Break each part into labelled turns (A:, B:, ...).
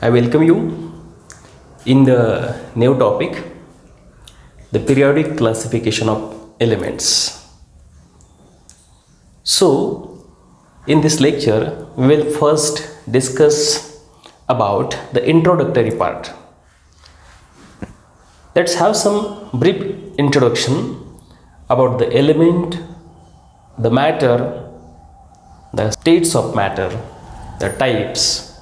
A: I welcome you in the new topic, the periodic classification of elements. So, in this lecture, we will first discuss about the introductory part. Let's have some brief introduction about the element, the matter, the states of matter, the types,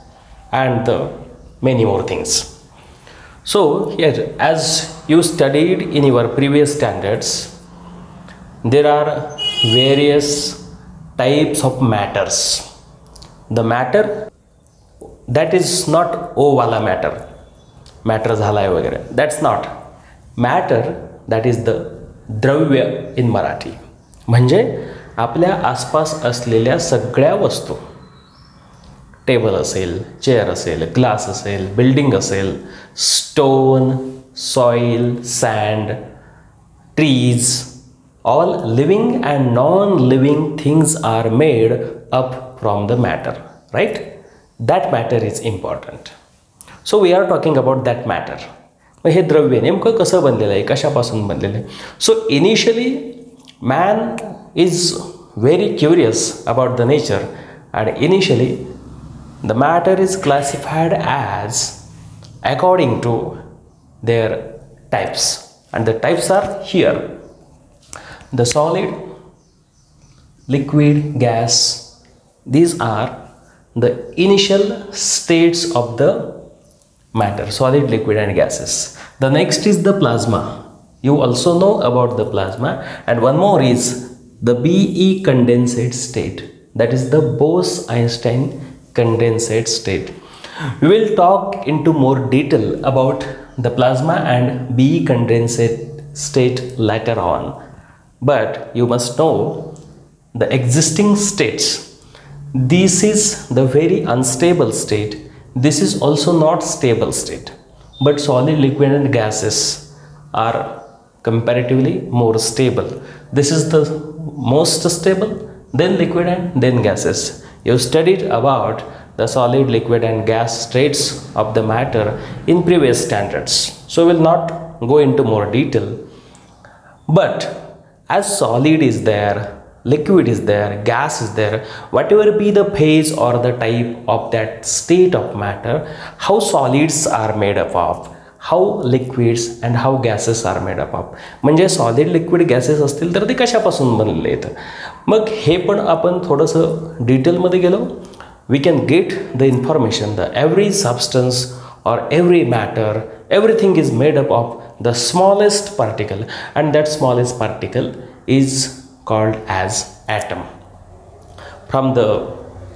A: and the many more things. So here, as you studied in your previous standards, there are various types of matters. The matter that is not O wala matter, matter झालाय वगैरे, that's not matter, that is the द्रव्य in Marathi, म्हणजे आपल्या आसपास असलेल्या सगळ्या वस्तू, table असेल, चेअर असेल, ग्लास असेल, बिल्डिंग असेल, stone, soil, sand, trees, all living and non-living things are made up from the matter, right? That matter is important. So we are talking about that matter. हे द्रव्य नेमकं कसं बनलेलं आहे, कशापासून बनलेलं आहे? So initially man is very curious about the nature, and initially the matter is classified as according to their types, and the types are here: the solid, liquid, gas. These are the initial states of the matter: solid, liquid, and gases. The next is the plasma. You also know about the plasma, and one more is the BE condensate state, that is the Bose-Einstein condensate state. We will talk into more detail about the plasma and BE condensate state later on, but you must know the existing states. This is the very unstable state. This is also not stable state, but solid, liquid, and gases are comparatively more stable. This is the most stable, then liquid, and then gases. You studied about the solid, liquid, and gas states of the matter in previous standards, so we will not go into more detail. But as solid is there, liquid is there, gas is there, whatever be the phase or the type of that state of matter, how solids are made up of, how liquids and how gases are made up of, म्हणजे solid, liquid, gases असतील तर ते कशापासून बनलेले आहेत. मग हे पण आपण थोडंसं डिटेलमध्ये गेलो, we can get the information that every substance or every matter, everything is made up of the smallest particle, and that smallest particle is called as atom. From the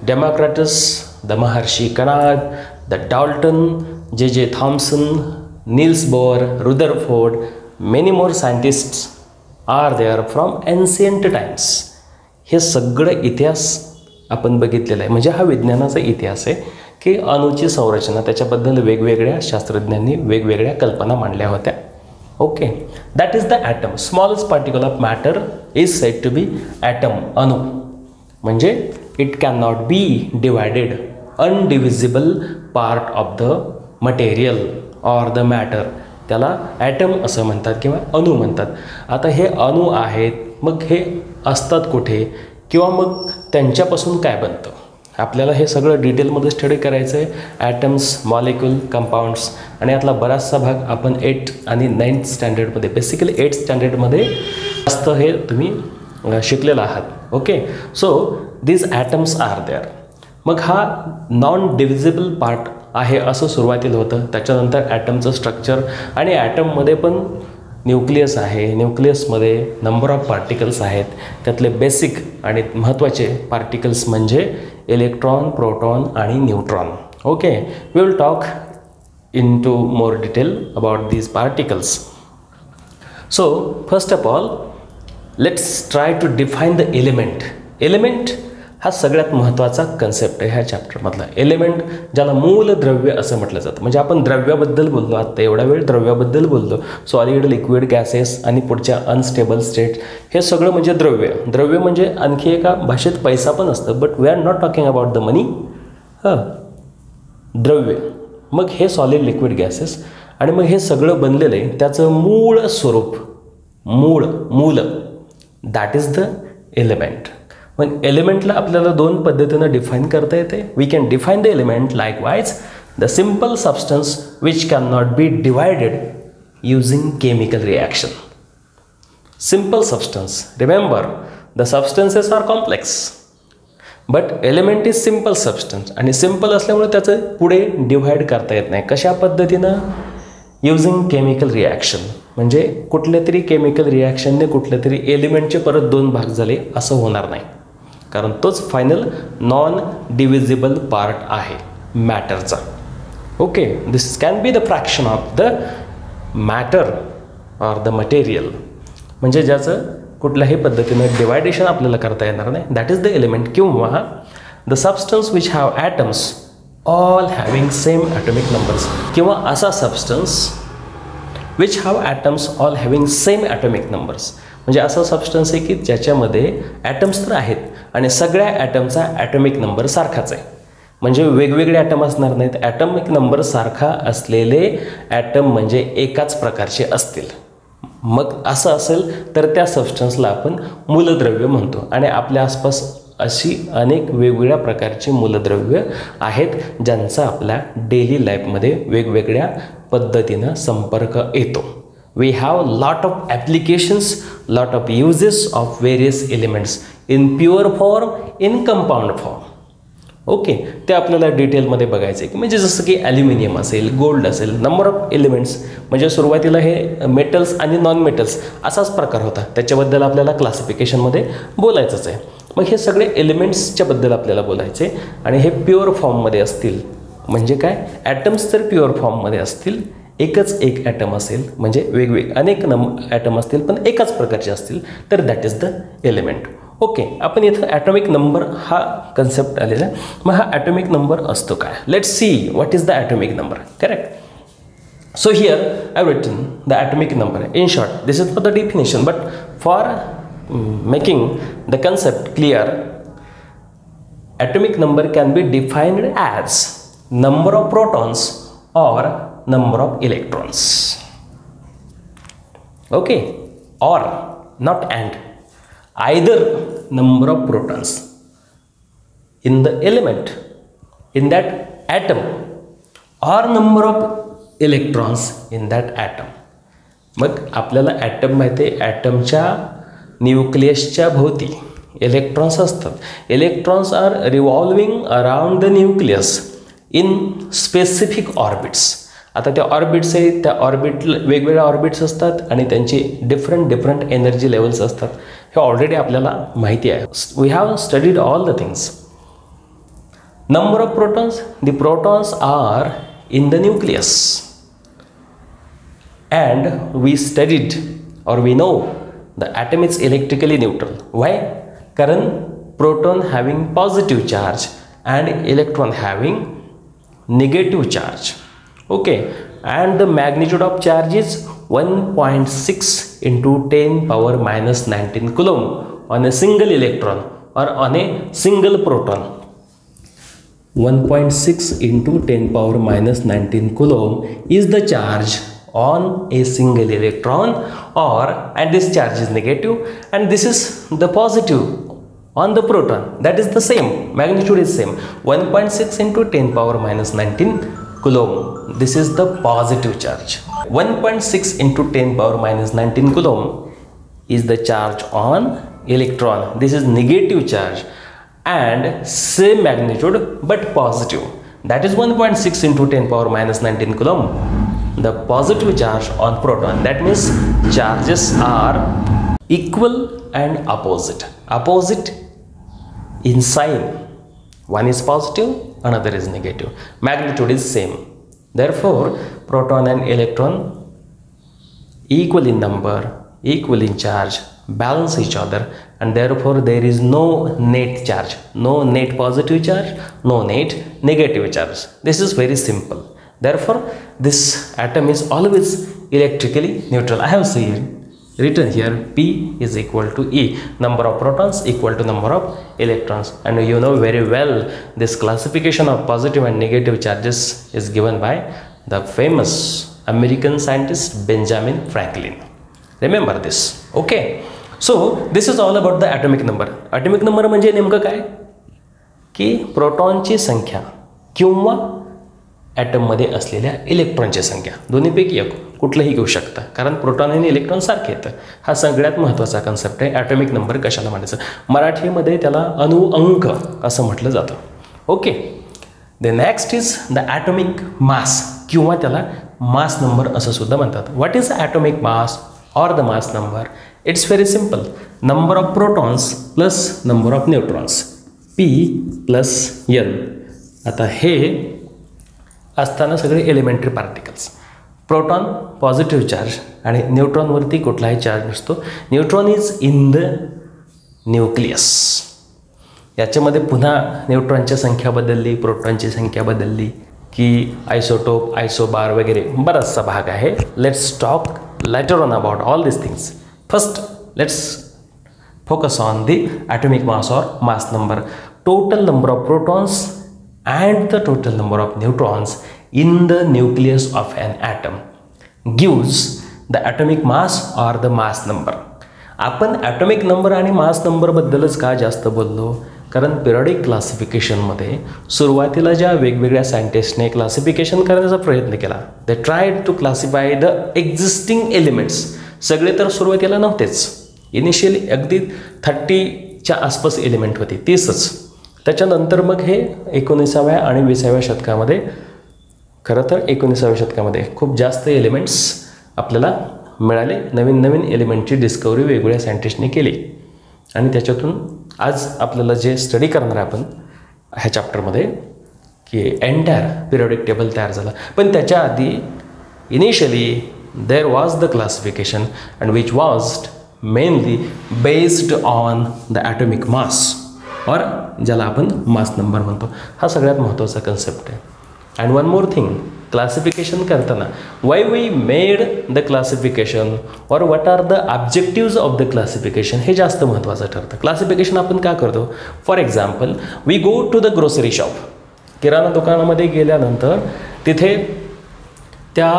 A: Democritus, the Maharshi Kanad, the Dalton, J.J. Thomson, Niels Bohr, Rutherford, many more scientists are there from ancient times. हे सगळं इतिहास आपण बघितलेला आहे, म्हणजे हा विज्ञानाचा इतिहास आहे की अणूची संरचना, त्याच्याबद्दल वेगवेगळ्या शास्त्रज्ञांनी वेगवेगळ्या कल्पना मांडल्या होत्या. Okay, that is the atom. Smallest particle of matter is said to be atom, अणू. म्हणजे it can not be divided, undivisible part of the material or the matter, त्याला ॲटम असं म्हणतात किंवा अणू म्हणतात. आता हे अणू आहेत, मग हे असतात कुठे किंवा मग त्यांच्यापासून काय बनतं, आपल्याला हे सगळं डिटेलमध्ये स्टडी करायचं आहे. ॲटम्स, मॉलिक्यूल, कंपाऊंड्स, आणि यातला बराचसा भाग आपण 8th आणि 9th स्टँडर्डमध्ये, बेसिकली 8th स्टँडर्डमध्ये असतं, हे तुम्ही शिकलेलं आहात. Okay, so these atoms are there. मग हा नॉन डिव्हिजिबल पार्ट आहे असं सुरुवातीला होतं. त्याच्यानंतर ॲटमचं स्ट्रक्चर, आणि ॲटममध्ये पण न्यूक्लियस आहे, न्यूक्लियसमध्ये नंबर ऑफ पार्टिकल्स आहेत. त्यातले बेसिक आणि महत्त्वाचे पार्टिकल्स म्हणजे इलेक्ट्रॉन, प्रोटॉन आणि neutron. Okay, we will talk in to more detail about these particles. So first of all let's try to define the element. Element हा सगळ्यात महत्त्वाचा कन्सेप्ट आहे ह्या चॅप्टरमधला. एलिमेंट, ज्याला मूलद्रव्य असं म्हटलं जातं, म्हणजे आपण द्रव्याबद्दल बोललो, आता एवढा वेळ द्रव्याबद्दल बोललो. सॉलिड, लिक्विड, गॅसेस आणि पुढच्या अनस्टेबल स्टेट, हे सगळं म्हणजे द्रव्य. द्रव्य म्हणजे आणखी एका भाषेत पैसा पण असतं, but we are not talking about the money. द्रव्य मग हे सॉलिड लिक्विड गॅसेस आणि मग हे सगळं बनलेलं आहे त्याचं मूळ स्वरूप, मूल दॅट इज द एलिमेंट. मग एलिमेंटला आपल्याला दोन पद्धतीनं डिफाईन करता येते. We can define the element likewise the simple substance which can not be divided using chemical reaction. Simple substance. Remember, the substances are complex, but element is simple substance. आणि simple असल्यामुळे त्याचं पुढे divide करता येत नाही. कशा पद्धतीनं? Using chemical reaction. म्हणजे कुठल्या तरी केमिकल रिॲक्शनने कुठल्या तरी एलिमेंटचे परत दोन भाग झाले असं होणार नाही, कारण तोच फायनल नॉन डिव्हिजिबल पार्ट आहे मॅटरचा. Okay, this can be the fraction of the matter or the material, म्हणजे ज्याचं कुठल्याही पद्धतीनं डिवायडेशन आपल्याला करता येणार नाही. That is the element. किंवा the substance which have atoms all having same atomic numbers. किंवा असा substance which have atoms all having same atomic numbers. म्हणजे असा सबस्टन्स आहे की ज्याच्यामध्ये ॲटम्स तर आहेत आणि सगळ्या ॲटमचा ॲटॉमिक नंबर सारखाच आहे. म्हणजे वेगवेगळे ॲटम असणार नाहीत. ॲटॉमिक नंबर सारखा असलेले ॲटम म्हणजे एकाच प्रकारचे असतील. मग असं असेल तर त्या सबस्टन्सला आपण मूलद्रव्य म्हणतो. आणि आपल्या आसपास अशी अनेक वेगवेगळ्या प्रकारची मूलद्रव्य आहेत ज्यांचा आपल्या डेली लाईफमध्ये वेगवेगळ्या पद्धतीनं संपर्क येतो. We have lot of applications, lot of uses of various elements in pure form, in compound form. Okay, ते आपल्याला डिटेलमध्ये बघायचं आहे की म्हणजे जसं की ॲल्युमिनियम असेल, गोल्ड असेल, नंबर ऑफ एलिमेंट्स. म्हणजे सुरुवातीला हे मेटल्स आणि नॉन मेटल्स असाच प्रकार होता, त्याच्याबद्दल आपल्याला क्लासिफिकेशनमध्ये बोलायचंच आहे. मग हे सगळे एलिमेंट्सच्याबद्दल आपल्याला बोलायचे आणि हे प्युअर फॉर्ममध्ये असतील. म्हणजे काय, ॲटम्स तर प्युअर फॉर्ममध्ये असतील, एकच एक ॲटम असेल, म्हणजे अनेक ॲटम असतील पण एकाच प्रकारचे असतील, तर that is the element. Okay, आपण इथं ॲटॉमिक नंबर हा कन्सेप्ट आलेला आहे. मग हा ॲटॉमिक नंबर असतो काय? Let's see what is the atomic number. Correct. So here I have written the atomic number. In short, this is for the definition, but for making the concept clear, atomic number can be defined as number of protons or number of electrons. Okay, or not and. Either number of protons in the element, in that atom, or number of electrons in that atom. मग आपल्याला item माहिती आहे, ॲटमच्या न्यूक्लियसच्या भोवती electrons असतात. Electrons are revolving around the nucleus in specific orbits. आता त्या orbits आहेत, त्या वेगवेगळ्या ऑर्बिट्स असतात आणि त्यांची डिफरंट एनर्जी लेवल्स असतात. हे ऑलरेडी आपल्याला माहिती आहे. We have studied all the things. Number of protons, the protons are in the nucleus and we studied or we know the atom is electrically neutral. Why? कारण proton having positive charge and electron having negative charge. Okay, and the magnitude of charge is 1.6 into 10 power minus 19 coulomb on a single electron or on a single proton. 1.6 into 10 power minus 19 coulomb is the charge on a single electron, or and this charge is negative and this is the positive on the proton. That is the same magnitude is same, 1.6 into 10 power minus 19 coulomb. This is the positive charge. 1.6 into 10 power minus 19 coulomb is the charge on electron. This is negative charge and same magnitude but positive. That is 1.6 into 10 power minus 19 coulomb. The positive charge on proton. That means charges are equal and opposite. Opposite in sign. One is positive, another is negative. Magnitude is same. Therefore, proton and electron equal in number, equal in charge, balance each other, and therefore there is no net charge, no net positive charge, no net negative charge. This is very simple. Therefore, this atom is always electrically neutral. I have said written here P is equal to E, number of protons equal to number of electrons. And you know very well this classification of positive and negative charges is given by the famous American scientist Benjamin Franklin. Remember this. Okay, so this is all about the atomic number. Atomic number म्हणजे नेमकं काय की प्रोटॉनची संख्या किंवा ॲटममध्ये असलेल्या इलेक्ट्रॉनची संख्या, दोन्हीपैकी एक कुठलंही घेऊ शकता, कारण प्रोटॉन आणि इलेक्ट्रॉन सारखे येतं. हा सगळ्यात महत्त्वाचा कन्सेप्ट आहे. ॲटॉमिक नंबर कशाला म्हणायचं, मराठीमध्ये त्याला अणुअंक असं म्हटलं जातं. Okay, the next is the atomic mass किंवा त्याला मास नंबर असं सुद्धा म्हणतात. What is atomic mass or the mass number? It's very simple. Number of protons plus number of neutrons, P plus N. आता हे असताना सगळे elementary particles, proton positive charge आणि न्यूट्रॉनवरती कुठलाही चार्ज नसतो. Neutron is in the nucleus. याच्यामध्ये पुन्हा न्यूट्रॉनची संख्या बदलली, प्रोटॉनची संख्या बदलली की आयसोटोप, आयसोबार वगैरे बराचसा भाग आहे. Let's talk later on about all these things. First, let's focus on the atomic mass or mass number. Total number of protons and the total number of neutrons in the nucleus of an atom gives the atomic mass or the mass number. आपण atomic number आणि मास नंबरबद्दलच का जास्त बोललो, कारण periodic क्लासिफिकेशनमध्ये सुरुवातीला ज्या वेगवेगळ्या सायंटिस्टने classification करण्याचा प्रयत्न केला, they tried to classify the existing elements. सगळे तर सुरुवातीला नव्हतेच, इनिशियली अगदी 30च्या आसपास एलिमेंट होती, 30च. त्याच्यानंतर मग हे 19व्या आणि 20व्या शतकामध्ये, खरं तर 19व्या शतकामध्ये खूप जास्त एलिमेंट्स आपल्याला मिळाले. नवीन नवीन एलिमेंटची डिस्कवरी वेगवेगळ्या सायंटिस्टने केली आणि त्याच्यातून आज आपल्याला जे स्टडी करणार आहे आपण ह्या चॅप्टरमध्ये की एंटायर पिरियडिक टेबल तयार झाला. पण त्याच्या आधी initially there was the classification and which was mainly based on the atomic mass और ज्याला आपण मास नंबर म्हणतो. हा सगळ्यात महत्त्वाचा कन्सेप्ट आहे. And one more thing, classification करताना why we made the classification or what are the objectives of the classification हे जास्त महत्त्वाचं ठरतं. क्लासिफिकेशन आपण का करतो, for example we go to the grocery shop. किराणा दुकानामध्ये गेल्यानंतर तिथे त्या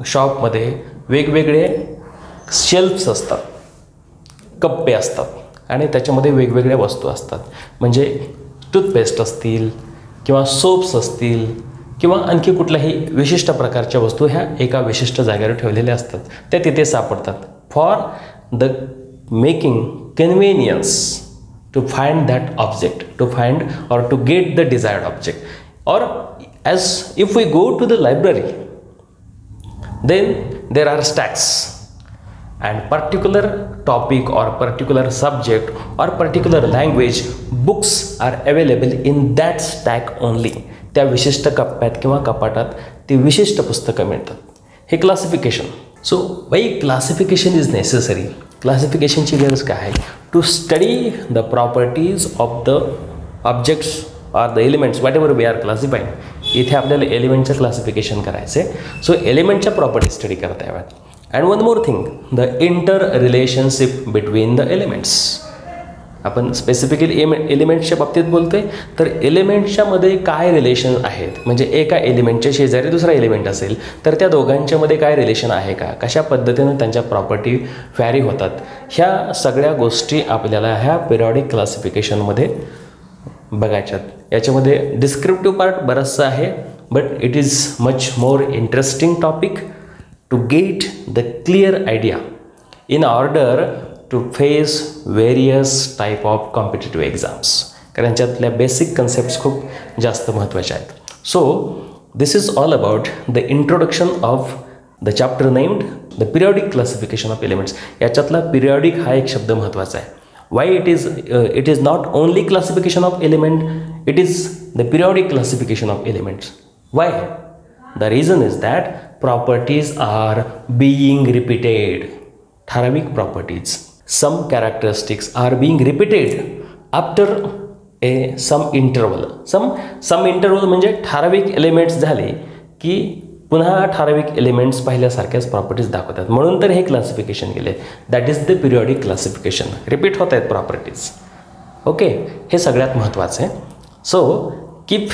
A: शॉपमध्ये वेगवेगळे शेल्फ्स असतात, कप्पे असतात आणि त्याच्यामध्ये वेगवेगळ्या वस्तू असतात. म्हणजे टूथपेस्ट असतील किंवा सोप्स असतील किंवा आणखी कुठल्याही विशिष्ट प्रकारच्या वस्तू ह्या एका विशिष्ट जागेवर ठेवलेल्या असतात, त्या तिथे सापडतात. For the making convenience to find that object, to find or to get the desired object. Or as if we go to the library then there are stacks and particular topic or particular subject or particular language books are available in that stack only. त्या विशिष्ट कप्प्यात किंवा कपाटात ती विशिष्ट पुस्तकं मिळतात. हे classification. So why classification is necessary. क्लासिफिकेशनची गरज काय आहे, to study the properties of the objects or the elements whatever we are classifying. इथे आपल्याला एलिमेंटचं क्लासिफिकेशन करायचं आहे. सो एलिमेंटच्या प्रॉपर्टी स्टडी करता याव्यात. And one more thing, the inter relationship between the elements. आपण स्पेसिफिकली एलिमेंट्सच्या बाबतीत बोलतोय, तर एलिमेंट्सच्यामध्ये काय रिलेशन आहेत, म्हणजे एका एलिमेंटच्या शेजारी दुसरा एलिमेंट असेल तर त्या दोघांच्यामध्ये काय रिलेशन आहे का, कशा पद्धतीनं त्यांच्या प्रॉपर्टी व्हॅरी होतात, ह्या सगळ्या गोष्टी आपल्याला ह्या पिरियॉडिक क्लासिफिकेशनमध्ये बघायच्यात. याच्यामध्ये डिस्क्रिप्टिव्ह पार्ट बरंचसं आहे, but it is much more interesting topic to get the clear idea in order to face various type of competitive exams. कारण याच्यातल्या बेसिक कन्सेप्ट्स खूप जास्त महत्त्वाच्या आहेत. So this is all about the introduction of the chapter named the periodic classification of elements. याच्यातला periodic हा एक शब्द महत्त्वाचा आहे. Why it is not only classification of element, it is the periodic classification of elements. Y? The reason is that properties are being repeated. ठराविक properties, some characteristics are being repeated after some interval. Some interval म्हणजे ठराविक elements झाले की पुन्हा ठराविक elements पाहिल्यासारख्याच properties दाखवतात, म्हणून तर हे क्लासिफिकेशन केले. That is the periodic classification. Repeat होत आहेत प्रॉपर्टीज. ओके, हे सगळ्यात महत्त्वाचं आहे. So keep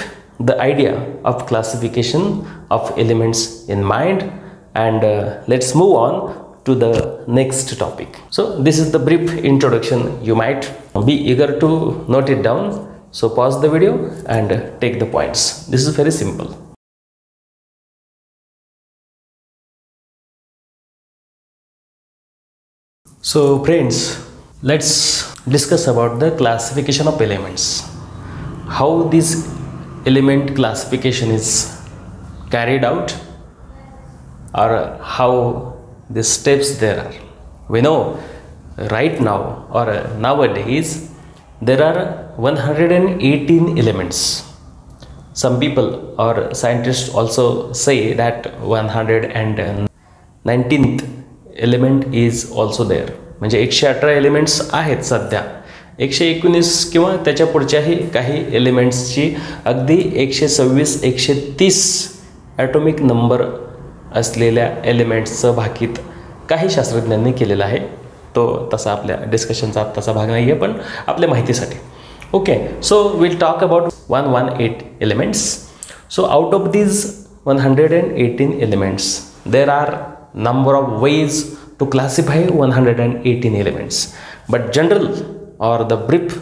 A: the idea of classification of elements in mind, and let's move on to the next topic. So this is the brief introduction. You might be eager to note it down, so pause the video and take the points. This is very simple. So friends, let's discuss about the classification of elements. How this element classification is carried out, or how the steps there are. We know right now, or nowadays, there are 118 elements. Some people or scientists also say that 119th element is also there. म्हणजे 118 elements आहेत सध्या. 119 किंवा त्याच्या पुढच्याही काही एलिमेंट्सची अगदी 126 130 atomic number असलेल्या एलिमेंट्सचं भाकीत काही शास्त्रज्ञांनी केलेलं आहे. तो तसा आपल्या डिस्कशनचा आत्ताचा भाग नाही आहे, पण आपल्या माहितीसाठी. Okay, so will talk about 118 elements. So out of these 118 elements there are number of ways to classify 118 elements, but general or the brief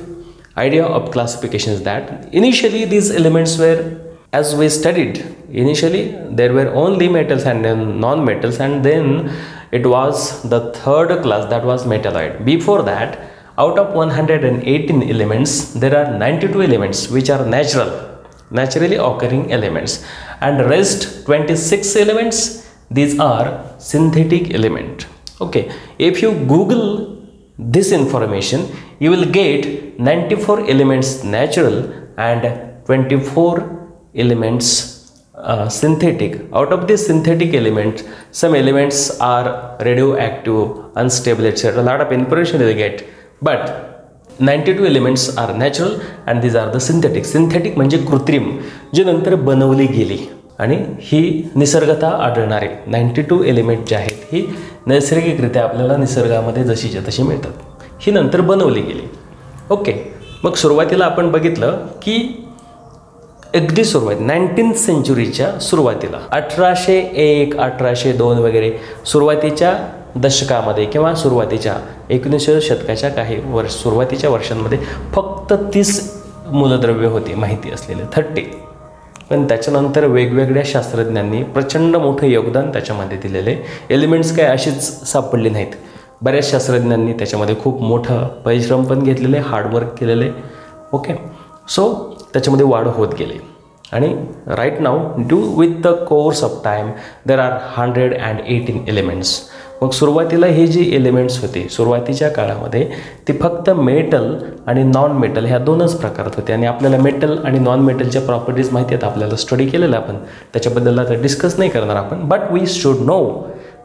A: idea of classification is that initially these elements were, as we studied, initially there were only metals and then non-metals, and then it was the third class, that was metalloid. Before that, out of 118 elements, there are 92 elements which are naturally occurring elements, and rest 26 elements, these are synthetic element. Okay, if you Google this information, you will get 94 elements natural and 24 elements synthetic. Out of these synthetic elements, some elements are radioactive, unstable, etc. A lot of information you will get, but 92 elements are natural and these are the synthetic. Synthetic म्हणजे कृत्रिम, जे नंतर बनवली गेली आणि ही निसर्गतः आढळणारे 92 element जे आहेत ही नैसर्गिकरित्या आपल्याला निसर्गामध्ये जशीच्या तशी मिळतात. ही नंतर बनवली गेली. ओके, मग सुरुवातीला आपण बघितलं की अगदी सुरुवात 19th सेंचुरीच्या सुरुवातीला 1801 1802 वगैरे सुरुवातीच्या दशकामध्ये किंवा सुरुवातीच्या 19व्या शतकाच्या काही सुरुवातीच्या वर्षांमध्ये फक्त 30 मूलद्रव्य होती माहिती असलेले, 30. पण त्याच्यानंतर वेगवेगळ्या शास्त्रज्ञांनी प्रचंड मोठं योगदान त्याच्यामध्ये दिलेले. एलिमेंट्स काय अशीच सापडली नाहीत. बऱ्याच शास्त्रज्ञांनी त्याच्यामध्ये खूप मोठं परिश्रम पण घेतलेले, हार्डवर्क केलेले. ओके, सो त्याच्यामध्ये वाढ होत गेली. आणि right now due with the course of time there are 118 elements. मग सुरुवातीला हे जी एलिमेंट्स होते सुरुवातीच्या काळामध्ये ती फक्त मेटल आणि नॉन मेटल ह्या दोनच प्रकारात होते. आणि आपल्याला मेटल आणि नॉन मेटलच्या प्रॉपर्टीज माहिती आहेत, आपल्याला स्टडी केलेलं आपण, त्याच्याबद्दल आता डिस्कस नाही करणार आपण. But we should know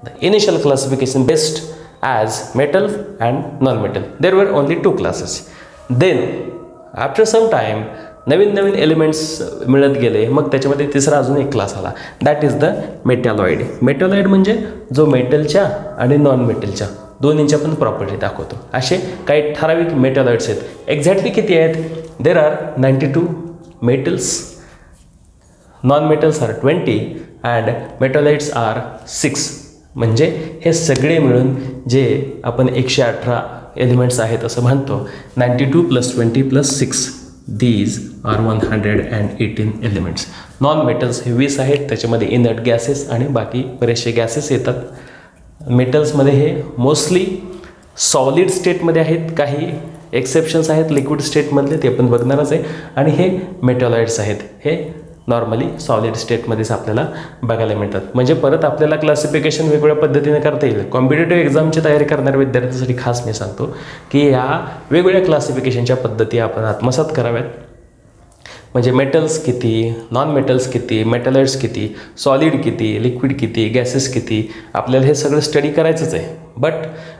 A: the initial classification based as metal and non metal. There were only 2 classes. Then after some time नवीन एलिमेंट्स मिळत गेले. मग त्याच्यामध्ये तिसरा अजून एक क्लास आला, that is the metalloid. Metalloid म्हणजे जो मेटलच्या आणि नॉन मेटलच्या दोन्हींच्या पण प्रॉपर्टी दाखवतो. असे काही ठराविक मेटॅलॉइड्स आहेत. एक्झॅक्टली किती आहेत? There are 92 metals, non metals are 20 and metalloids are 6. म्हणजे हे सगळे मिळून जे आपण 118 एलिमेंट्स आहेत असं म्हणतो. 92 + 20 + 6, these are 118 elements. Non metals हे 20 आहेत, त्याच्यामध्ये इनर्ट गॅसेस आणि बाकी बरेचसे गॅसेस येतात. मेटल्समध्ये हे मोस्टली सॉलिड स्टेटमध्ये आहेत, काही एक्सेप्शन्स आहेत लिक्विड स्टेटमधले, ते पण बघणारच आहे. आणि हे मेटॅलॉइड्स आहेत, हे नॉर्मली सॉलिड स्टेटमध्येच आपल्याला बघायला मिळतात. म्हणजे परत आपल्याला क्लासिफिकेशन वेगवेगळ्या पद्धतीने करता येईल. कॉम्पिटेटिव्ह एक्झामची तयारी करणाऱ्या विद्यार्थ्यांसाठी खास मी सांगतो की या वेगवेगळ्या क्लासिफिकेशनच्या पद्धती आपण आत्मसात कराव्यात. म्हणजे मेटल्स किती, नॉन मेटल्स किती, मेटॅलॉइड्स किती, सॉलिड किती, लिक्विड किती, गॅसेस किती, आपल्याला हे सगळं स्टडी करायचंच आहे. But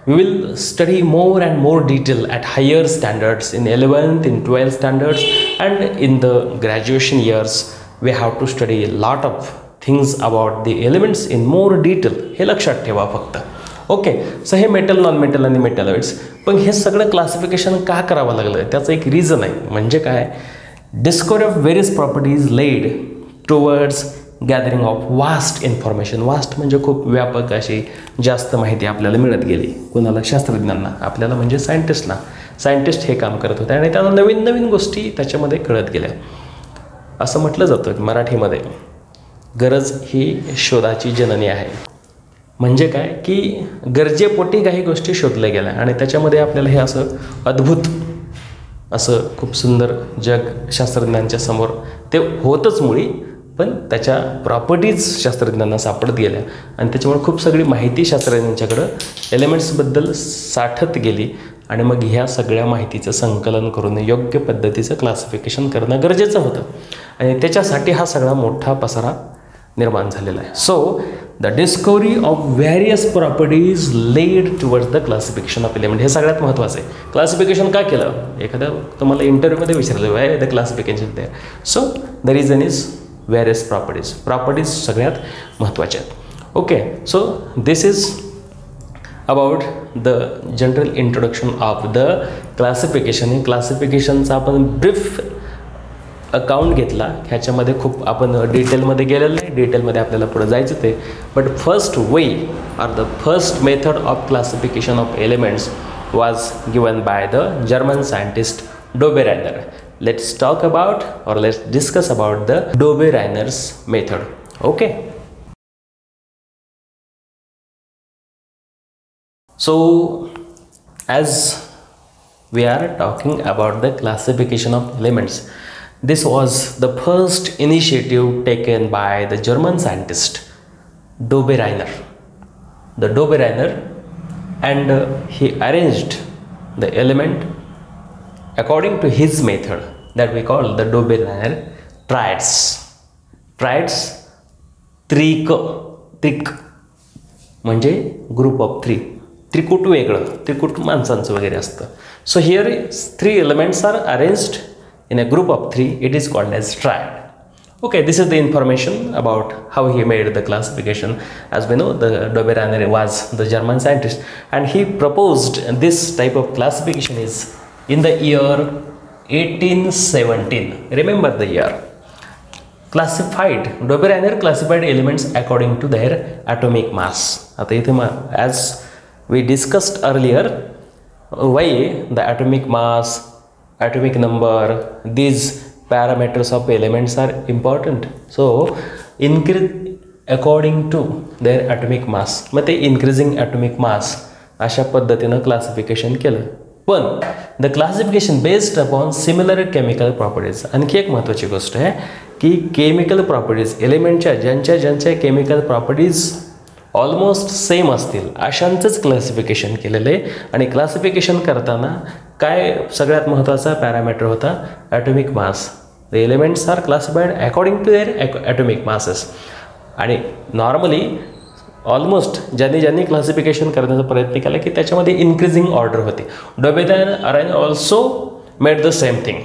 A: we will study more and more detail at higher standards in 11th, in 12th standards and in the graduation years. We have to study a lot of things about the elements in more detail, हे लक्षात ठेवा फक्त. Okay, so हे metal, non metal आणि metalloids. पण हे सगळं classification का करावं लागलं त्याचं एक रिझन आहे. म्हणजे काय, discovery of various properties led towards gathering of vast information. Vast म्हणजे खूप व्यापक अशी जास्त माहिती आपल्याला मिळत गेली. कुणाला, शास्त्रज्ञांना, आपल्याला म्हणजे सायंटिस्टला. सायंटिस्ट हे काम करत होते आणि त्यांना नवीन नवीन गोष्टी त्याच्यामध्ये कळत गेल्या. असं म्हटलं जातं की मराठीमध्ये गरज ही शोधाची जननी आहे. म्हणजे काय की गरजेपोटी काही गोष्टी शोधल्या गेल्या आणि त्याच्यामध्ये आपल्याला हे असं अद्भुत असं खूप सुंदर जग शास्त्रज्ञांच्या समोर ते होतच मुळी, पण त्याच्या प्रॉपर्टीज शास्त्रज्ञांना सापडत गेल्या आणि त्याच्यामुळे खूप सगळी माहिती शास्त्रज्ञांच्याकडं एलिमेंट्सबद्दल साठत गेली आणि मग ह्या सगळ्या माहितीचं संकलन करून योग्य पद्धतीचं क्लासिफिकेशन करणं गरजेचं होतं आणि त्याच्यासाठी हा सगळा मोठा पसारा निर्माण झालेला आहे. So the discovery of various properties led towards the classification of element. हे सगळ्यात महत्त्वाचं आहे. क्लासिफिकेशन का केलं, एखाद्या तुम्हाला इंटरव्ह्यूमध्ये विचारलं why the classification there. So the reason is various properties. Properties सगळ्यात महत्त्वाच्या आहेत. Okay, so this is about the general introduction of the classification. हे क्लासिफिकेशनचा आपण ब्रीफ अकाउंट घेतला. ह्याच्यामध्ये खूप आपण डिटेलमध्ये गेलेलं नाही, डिटेलमध्ये आपल्याला पुढे जायचं ते. But first way or the first method of classification of elements was given by the German scientist Dobereiner. Let's talk about or let's discuss about the Dobereiner's method. Okay, so as we are talking about the classification of elements, this was the first initiative taken by the German scientist Dobereiner. The Dobereiner, and he arranged the element according to his method that we call the Dobereiner triads. Triads, त्रिक म्हणजे group of three. Trikut वेगळं, त्रिकूट माणसांचं वगैरे असतं. So here 3 elements are arranged in a group of 3. It is called as triad. Okay, this is the information about how he made the classification. As we know, the Dobereiner was the German scientist and he proposed this type of classification is in the year 1817. Remember the year. Dobereiner classified elements according to their atomic mass. आता इथे as we discussed earlier, why the atomic mass, atomic number, these parameters of elements are important. So increase according to their atomic mass. मग ते increasing atomic mass अशा पद्धतीनं classification केलं. पण the classification based upon similar chemical properties. आणखी एक महत्त्वाची गोष्ट आहे की केमिकल प्रॉपर्टीज, एलिमेंटच्या ज्यांच्या केमिकल प्रॉपर्टीज ऑलमोस्ट सेम असतील अशांचंच क्लासिफिकेशन केलेलं आहे. आणि क्लासिफिकेशन करताना काय सगळ्यात महत्त्वाचा पॅरामीटर होता, atomic mass. The elements are classified according to their atomic masses. आणि नॉर्मली ऑलमोस्ट ज्यांनी क्लासिफिकेशन करण्याचा प्रयत्न केला की त्याच्यामध्ये इन्क्रीजिंग ऑर्डर होती. Dobereiner also made the same thing.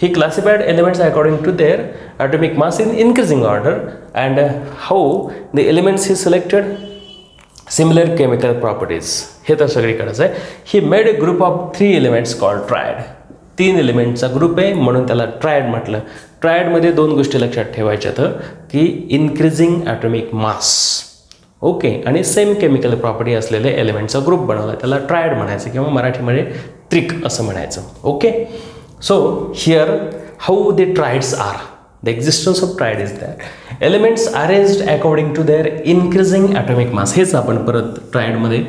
A: He classified elements according to their atomic mass in increasing order. And how the elements he selected? Similar chemical properties. हे तर सगळीकडेच आहे. He made a group of 3 elements called triad. 3 एलिमेंटचा group आहे म्हणून त्याला triad म्हटलं. ट्रायडमध्ये 2 गोष्टी लक्षात ठेवायच्यात की इन्क्रीजिंग ॲटॉमिक मास, ओके, आणि सेम केमिकल प्रॉपर्टी असलेले एलिमेंटचा ग्रुप बनवला, त्याला ट्रायड म्हणायचं किंवा मराठीमध्ये त्रिक असं म्हणायचं. Okay, so here how the triads are, the existence of triad is that elements arranged according to their increasing atomic mass. हेच आपण परत ट्रायडमध्ये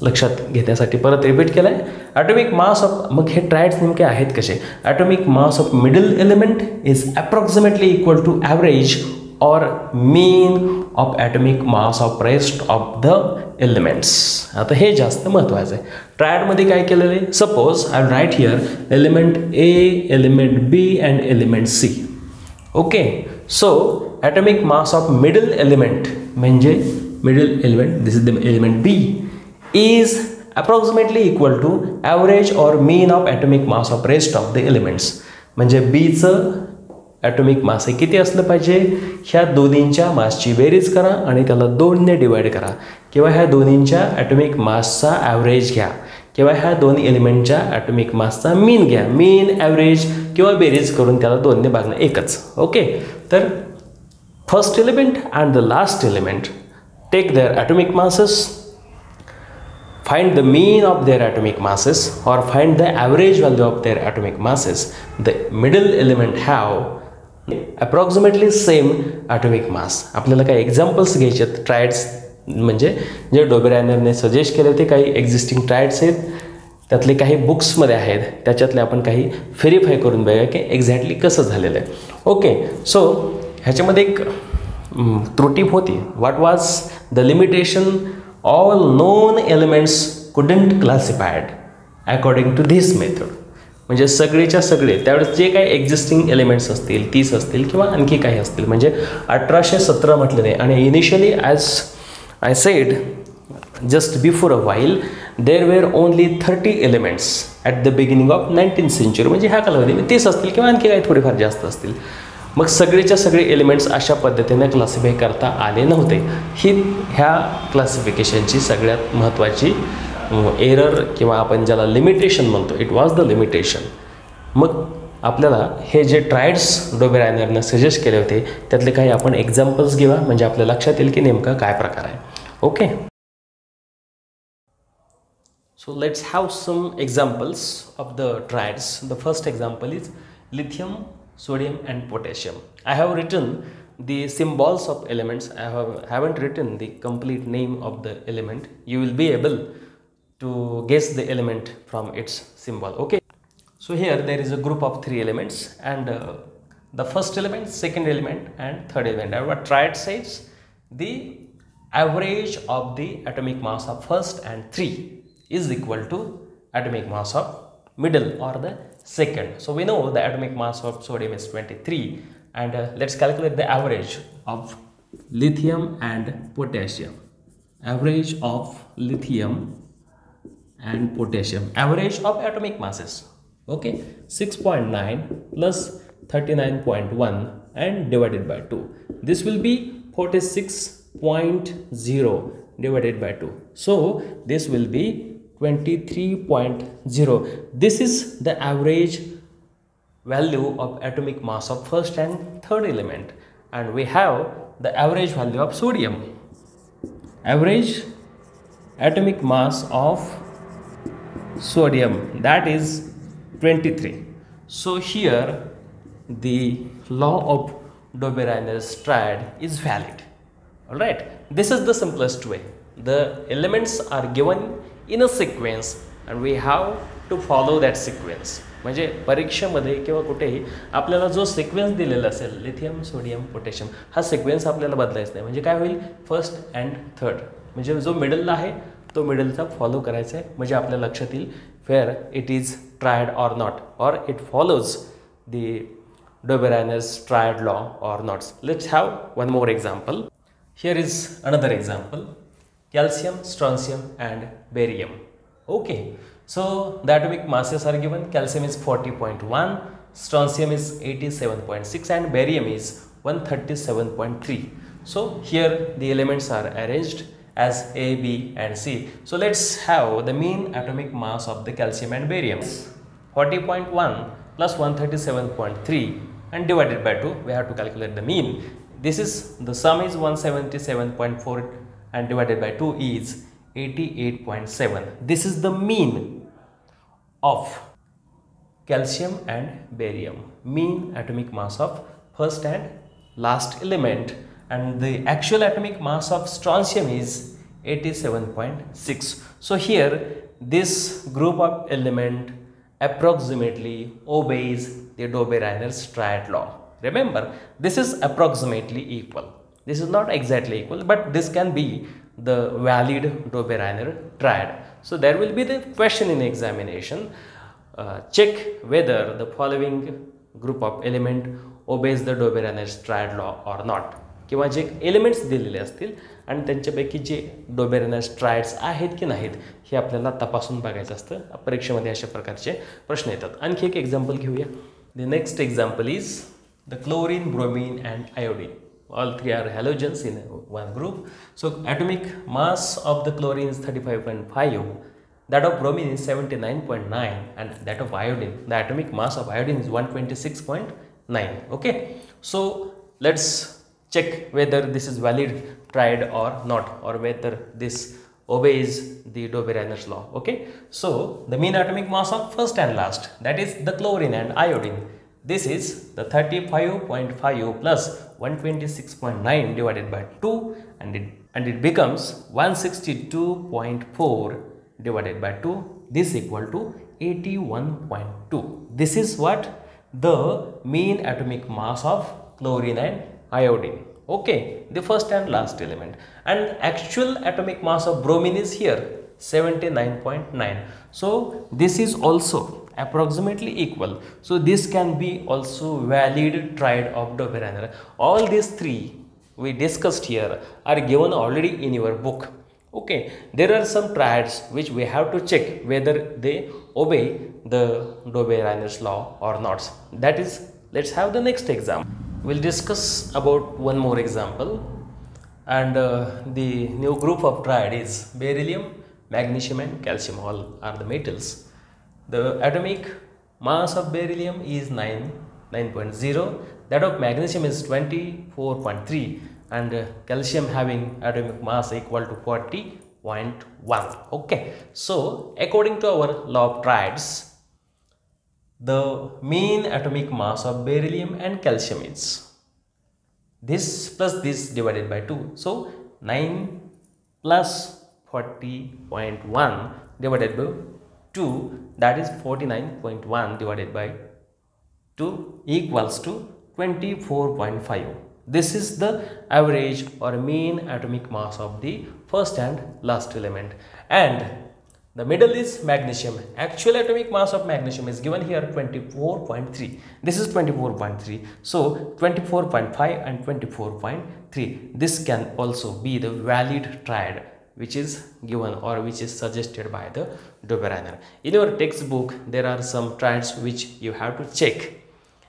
A: लक्षात घेण्यासाठी परत रिपीट केलं आहे. ॲटॉमिक मास ऑफ, मग हे ट्रायड्स नेमके आहेत कसे? Atomic mass of middle element is approximately equal to average or mean of atomic mass of rest of the elements. आता हे जास्त महत्त्वाचं आहे. ट्रायडमध्ये काय केलेलं आहे? Suppose I write here element A, element B and element C. Okay, so atomic mass of middle element म्हणजे middle element, this is the element B, is approximately equal to average or mean of atomic mass of rest of the elements. म्हणजे बीचं atomic mass आहे किती असलं पाहिजे, ह्या दोन्हींच्या मासची बेरीज करा आणि त्याला 2ने डिवाइड करा, किंवा ह्या दोन्हींच्या ॲटॉमिक मासचा ॲव्हरेज घ्या, किंवा ह्या दोन एलिमेंटच्या ॲटॉमिक मासचा मीन घ्या. मीन, ॲव्हरेज किंवा बेरीज करून त्याला 2ने भागणं एकच. ओके, तर first element and the last element take their atomic masses, find the mean of their atomic masses or find the average value of their atomic masses. The middle element have approximately same atomic mass. आपल्याला काही examples घ्यायचे आहेत triads, म्हणजे जे डोबेरायनरने suggest केले होते काही existing triads आहेत, त्यातले काही बुक्समध्ये आहेत, त्याच्यातले आपण काही व्हेरीफाय करून बघूया की एक्झॅक्टली कसं झालेलं आहे. ओके, सो ह्याच्यामध्ये एक त्रुटी होती. What was the limitation? All known elements couldn't classified according to this method. म्हणजे सगळेच्या सगळे त्यावेळेस जे काही एक्झिस्टिंग एलिमेंट्स असतील, 30 असतील किंवा आणखी काही असतील, म्हणजे 1817 म्हटलं नाही. आणि initially as I said just before a while there were only 30 elements at the beginning of 19th century. म्हणजे ह्या कालावधीमध्ये 30 असतील किंवा आणखी काही थोडेफार जास्त असतील. मग सगळेच्या सगळे एलिमेंट्स अशा पद्धतीने क्लासिफाय करता आले नव्हते. ही ह्या क्लासिफिकेशनची सगळ्यात महत्त्वाची एरर किंवा आपण ज्याला लिमिटेशन म्हणतो, इट वॉज द लिमिटेशन. मग आपल्याला हे जे ट्रायड्स डोबेरायनरनं सजेस्ट केले होते त्यातले काही आपण एक्झाम्पल्स घेऊया, म्हणजे आपल्या लक्षात येईल की नेमका काय प्रकार आहे. Okay, so let's have some examples of the triads. The first example is lithium, sodium and potassium. I have written the symbols of elements. I haven't written the complete name of the element. You will be able to guess the element from its symbol. Okay, so here there is a group of 3 elements, and the first element, second element and third element. What triad says, the average of the atomic mass of first and 3 is equal to atomic mass of middle or the second. So we know the atomic mass of sodium is 23, and let's calculate the average of lithium and potassium. Average of lithium and potassium, average of atomic masses. Okay, 6.9 plus 39.1 and divided by 2. This will be 46.0 divided by 2. So this will be 23.0. This is the average value of atomic mass of first and third element, and we have the average value of sodium. Average atomic mass of sodium, that is 23. So here the law of Dobereiner's triad is valid. All right, this is the simplest way. The elements are given in a sequence and we have to follow that sequence. म्हणजे परीक्षेमध्ये किंवा कुठेही आपल्याला जो sequence दिलेला असेल lithium, sodium, potassium, हा sequence आपल्याला बदलायचा नाही. म्हणजे काय होईल, फर्स्ट अँड थर्ड, म्हणजे जो मिडलला आहे तो मिडलचा फॉलो करायचा आहे. म्हणजे आपल्या लक्षात येईल where it is triad or not, or it follows the Dobereiner's triad law or not. Let's have one more example. Here is another example. Calcium, strontium and barium. Okay, so the atomic masses are given. Calcium is 40.1, strontium is 87.6 and barium is 137.3. So here the elements are arranged as A, B and C. So let's have the mean atomic mass of the calcium and barium. 40.1 plus 137.3 and divided by 2. We have to calculate the mean. This is, the sum is 177.4 and divided by 2 is 88.7. This is the mean of calcium and barium, mean atomic mass of first and last element, and the actual atomic mass of strontium is 87.6. So here this group of element approximately obeys the Dobereiner's triad law. Remember, this is approximately equal. This is not exactly equal, but this can be the valid Dobereiner triad. So there will be the question in examination. Check whether the following group of element obeys the Dobereiner's triad law or not. किंवा जे elements दिलेले असतील आणि त्यांच्यापैकी जे डोबेरेनर्स triads आहेत की नाहीत हे आपल्याला तपासून बघायचं असतं. परीक्षेमध्ये अशा प्रकारचे प्रश्न येतात. आणखी एक एक्झाम्पल घेऊया. The next example is the chlorine, bromine and iodine. All three are halogens in one group. So atomic mass of the chlorine is 35.5, that of bromine is 79.9, and that of iodine, the atomic mass of iodine is 126.9. Okay, so let's check whether this is valid triad or not, or whether this obeys the Dobbe-Reiner's law. Okay, so the mean atomic mass of first and last, that is the chlorine and iodine, this is the 35.5 plus 126.9 divided by 2, and it becomes 162.4 divided by 2. This equal to 81.2. This is what the mean atomic mass of chlorine and iodine. Okay, the first and last element. And actual atomic mass of bromine is here 79.9. So this is also approximately equal. So this can be also valid triad of Dobbe-Reiner. All these three we discussed here are given already in your book. Okay, there are some triads which we have to check whether they obey the Dobbe-Reiner's law or not. That is, let's have the next example. We'll discuss about one more example, and the new group of triad is beryllium, magnesium and calcium. All are the metals. The atomic mass of beryllium is 9.0, that of magnesium is 24.3, and calcium having atomic mass equal to 40.1. Okay, so according to our law of triads, the mean atomic mass of beryllium and calcium is this plus this divided by 2. So 9 plus 40.1 divided by 2, that is 49.1 divided by 2 equals to 24.5. This is the average or mean atomic mass of the first and last element. And the middle is magnesium. Actual atomic mass of magnesium is given here 24.3. This is 24.3. So 24.5 and 24.3. This can also be the valid triad which is given or which is suggested by the Dobbe-Reiner. In your textbook, there are some triads which you have to check.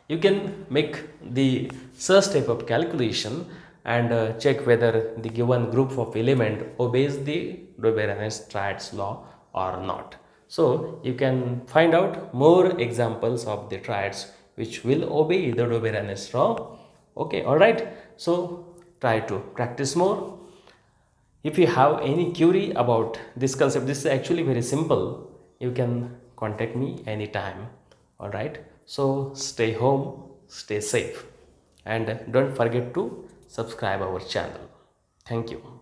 A: You can make the search type of calculation and check whether the given group of element obeys the Dobbe-Reiner's triads law or not. So you can find out more examples of the triads which will obey the Dobbe-Reiner's law. Okay, all right. So try to practice more. If you have any query about this concept, this is actually very simple. You can contact me anytime. All right. So stay home, stay safe, and don't forget to subscribe our channel. Thank you.